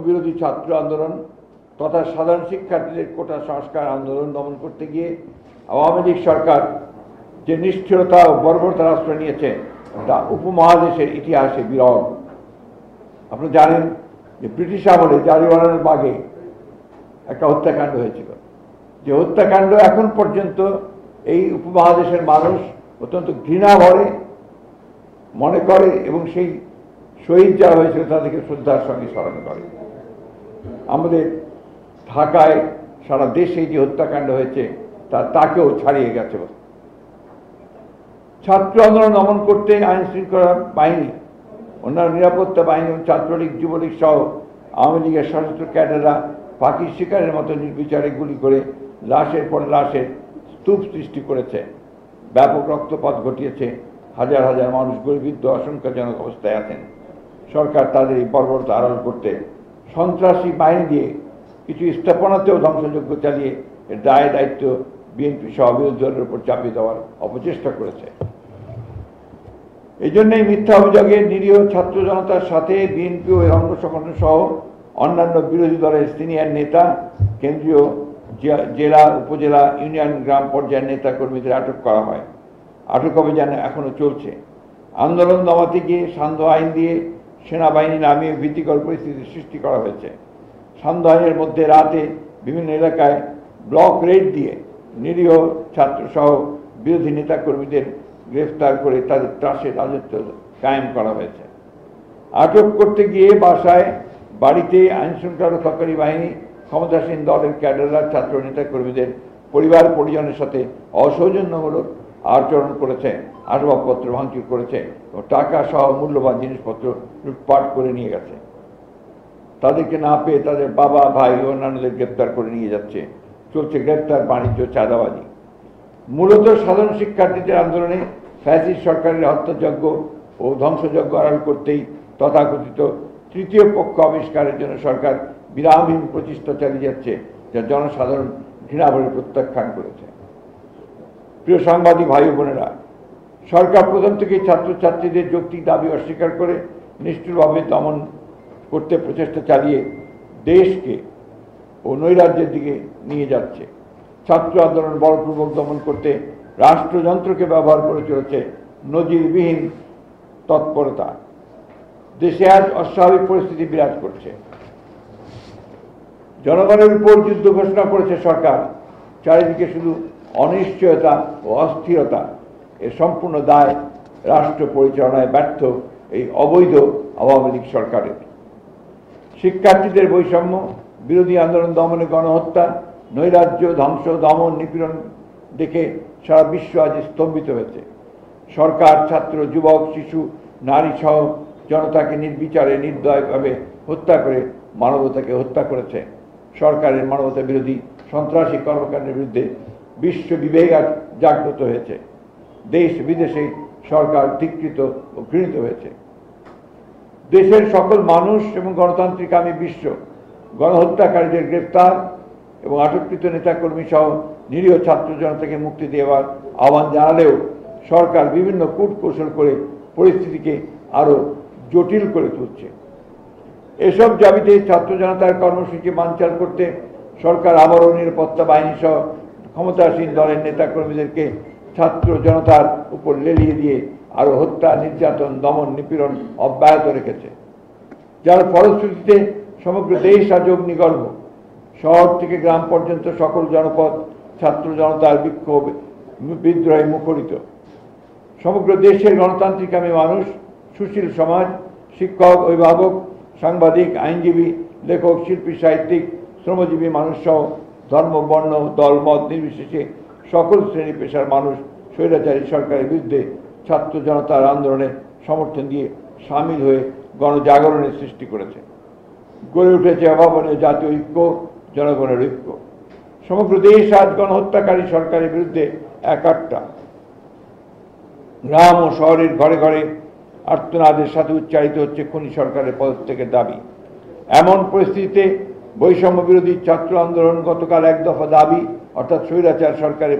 বিরোধী ছাত্র আন্দোলন তথা সাধারণ শিক্ষার্থীদের কোটা সংস্কার আন্দোলন দমন করতে গিয়ে আওয়ামী লীগ সরকার যে নিষ্ঠুরতা ও বর্বরতার আশ্রয় নিয়েছে তা উপমহাদেশের ইতিহাসে বিরল। আপনি জানেন যে ব্রিটিশ আমলে জালিয়ানওয়ালার বাগে একটা হত্যাকাণ্ড হয়েছিল, যে হত্যাকাণ্ড এখন পর্যন্ত এই উপমহাদেশের মানুষ অত্যন্ত ঘৃণা ভরে মনে করে এবং সেই শহীদ যারা হয়েছিল তাদেরকে শ্রদ্ধার সঙ্গে স্মরণ করে। আমাদের ঢাকায় সারা দেশে যে হত্যাকাণ্ড হয়েছে তাকেও ছাড়িয়ে গেছে। ছাত্র আন্দোলন দমন করতে আইন শৃঙ্খলা বাহিনী, অন্যান্য নিরাপত্তা বাহিনী এবং ছাত্রলীগ যুবলীগ সহ আওয়ামী লীগের সশস্ত্র ক্যাডাররা পাখির শিকারের মতো নির্বিচারে গুলি করে লাশের পর লাশের স্তূপ সৃষ্টি করেছে, ব্যাপক রক্তপাত ঘটিয়েছে, হাজার হাজার মানুষ গুলিবিদ্ধ আশঙ্কাজনক অবস্থায় আছেন। সরকার তাদের এই বর্বরতা আড়াল করতে সন্ত্রাসী বাহিনী দিয়ে কিছু স্থাপনাতেও ধ্বংসযজ্ঞ চালিয়ে এর দায় দায়িত্ব বিএনপি সহ বিরোধী দলের উপর চাপিয়ে দেওয়ার অপচেষ্টা করেছে। এই জন্যই মিথ্যা অভিযোগে নিরীহ ছাত্র জনতার সাথে বিএনপি ও এর অঙ্গ সংগঠন সহ অন্যান্য বিরোধী দলের সিনিয়র নেতা, কেন্দ্রীয়, জেলা, উপজেলা, ইউনিয়ন, গ্রাম পর্যায়ের নেতা কর্মীদের আটক করা হয়। আটক অভিযান এখনো চলছে। আন্দোলন দমাতে গিয়ে সান্ধ্য আইন দিয়ে সেনাবাহিনী নামিয়ে ভীতিকর পরিস্থিতির সৃষ্টি করা হয়েছে। সান্ধ্য আইনের মধ্যে রাতে বিভিন্ন এলাকায় ব্লক রেড দিয়ে নিরীহ ছাত্রসহ বিরোধী নেতা কর্মীদের গ্রেফতার করে তাদের ত্রাসে রাজত্ব কায়েম করা হয়েছে। আটক করতে গিয়ে বাসায়, বাড়িতে আইনশৃঙ্খলা রক্ষাকারী বাহিনী, ক্ষমতাসীন দলের ক্যাডাররা ছাত্র নেতা কর্মীদের পরিবার পরিজনের সাথে অসৌজন্যমূলক আচরণ করেছে, আসবাবপত্র ভাঙচুর করেছে ও টাকা সহ মূল্যবান জিনিসপত্র লুটপাট করে নিয়ে গেছে। তাদেরকে না পেয়ে তাদের বাবা, ভাই ও অন্যান্যদের গ্রেপ্তার করে নিয়ে যাচ্ছে। চলছে গ্রেপ্তার, বাণিজ্য, চাঁদাবাজি। মূলত সাধারণ শিক্ষার্থীদের আন্দোলনে ফ্যাসিস্ট সরকারের হত্যাযজ্ঞ ও ধ্বংসযজ্ঞ আড়াল করতেই তথাকথিত তৃতীয় পক্ষ আবিষ্কারের জন্য সরকার বিরামহীন প্রচেষ্টা চালিয়ে যাচ্ছে, যা জনসাধারণ ঘৃণাভরে প্রত্যাখ্যান করেছে। প্রিয় সাংবাদিক ভাই বোনেরা, সরকার প্রথম থেকেই ছাত্রছাত্রীদের যৌক্তিক দাবি অস্বীকার করে নিষ্ঠুরভাবে দমন করতে প্রচেষ্টা চালিয়ে দেশকে ও নৈরাজ্যের দিকে নিয়ে যাচ্ছে। ছাত্র আন্দোলন বলপূর্বক দমন করতে রাষ্ট্রযন্ত্রকে ব্যবহার করে চলেছে নজিরবিহীন তৎপরতা। দেশে আজ অস্বাভাবিক পরিস্থিতি বিরাজ করছে। জনগণের উপর যুদ্ধ ঘোষণা করেছে সরকার। চারিদিকে শুধু অনিশ্চয়তা ও অস্থিরতা। এর সম্পূর্ণ দায় রাষ্ট্র পরিচালনায় ব্যর্থ এই অবৈধ আওয়ামী লীগ সরকারের। শিক্ষার্থীদের বৈষম্য, বিরোধী আন্দোলন দমনে গণহত্যা, নৈরাজ্য, ধ্বংস, দমন, নিপীড়ন দেখে সারা বিশ্ব আজ স্তম্ভিত হয়েছে। সরকার ছাত্র, যুবক, শিশু, নারী সহ জনতাকে নির্বিচারে নির্দয়ভাবে হত্যা করে মানবতাকে হত্যা করেছে। সরকারের মানবতা বিরোধী সন্ত্রাসী কর্মকাণ্ডের বিরুদ্ধে বিশ্ব বিবেক জাগ্রত হয়েছে। দেশ বিদেশে সরকার ধিক্কৃত ও ঘৃণিত হয়েছে। দেশের সকল মানুষ এবং গণতান্ত্রিকামী বিশ্ব গণহত্যাকারীদের গ্রেপ্তার এবং আটককৃত নেতাকর্মী সহ নিরীহ ছাত্র জনতাকে মুক্তি দেওয়ার আহ্বান জানালেও সরকার বিভিন্ন কূটকৌশল করে পরিস্থিতিকে আরও জটিল করে তুলছে। এসব দাবিতে ছাত্র জনতার কর্মসূচি বানচাল করতে সরকার আবারও নিরাপত্তা বাহিনী সহ ক্ষমতাসীন দলের নেতাকর্মীদেরকে ছাত্র জনতার উপর লেলিয়ে দিয়ে আরও হত্যা, নির্যাতন, দমন, নিপীড়ন অব্যাহত রেখেছে, যার ফলশ্রুতিতে সমগ্র দেশ আজ অগ্নিগর্ভ। শহর থেকে গ্রাম পর্যন্ত সকল জনপদ ছাত্র জনতার বিক্ষোভ, বিদ্রোহে মুখরিত। সমগ্র দেশের গণতান্ত্রিকামী মানুষ, সুশীল সমাজ, শিক্ষক, অভিভাবক, সাংবাদিক, আইনজীবী, লেখক, শিল্পী, সাহিত্যিক, শ্রমজীবী মানুষ সহ ধর্ম, বর্ণ, দল, মত নির্বিশেষে সকল শ্রেণী পেশার মানুষ স্বৈরাচারী সরকারের বিরুদ্ধে ছাত্র জনতার আন্দোলনে সমর্থন দিয়ে সামিল হয়ে গণজাগরণের সৃষ্টি করেছে। গড়ে উঠেছে অভাবনীয় জাতীয় ঐক্য, জনগণের ঐক্য। সমগ্র দেশ আজ গণহত্যাকারী সরকারের বিরুদ্ধে একাট্টা। গ্রাম ও শহরের ঘরে ঘরে আর্তনাদের সাথে উচ্চারিত হচ্ছে খুনি সরকারের পদত্যাগের দাবি। এমন পরিস্থিতিতে বৈষম্য বিরোধী ছাত্র আন্দোলন গতকাল এক দফা দাবি, অর্থাৎ স্বৈরাচার সরকারের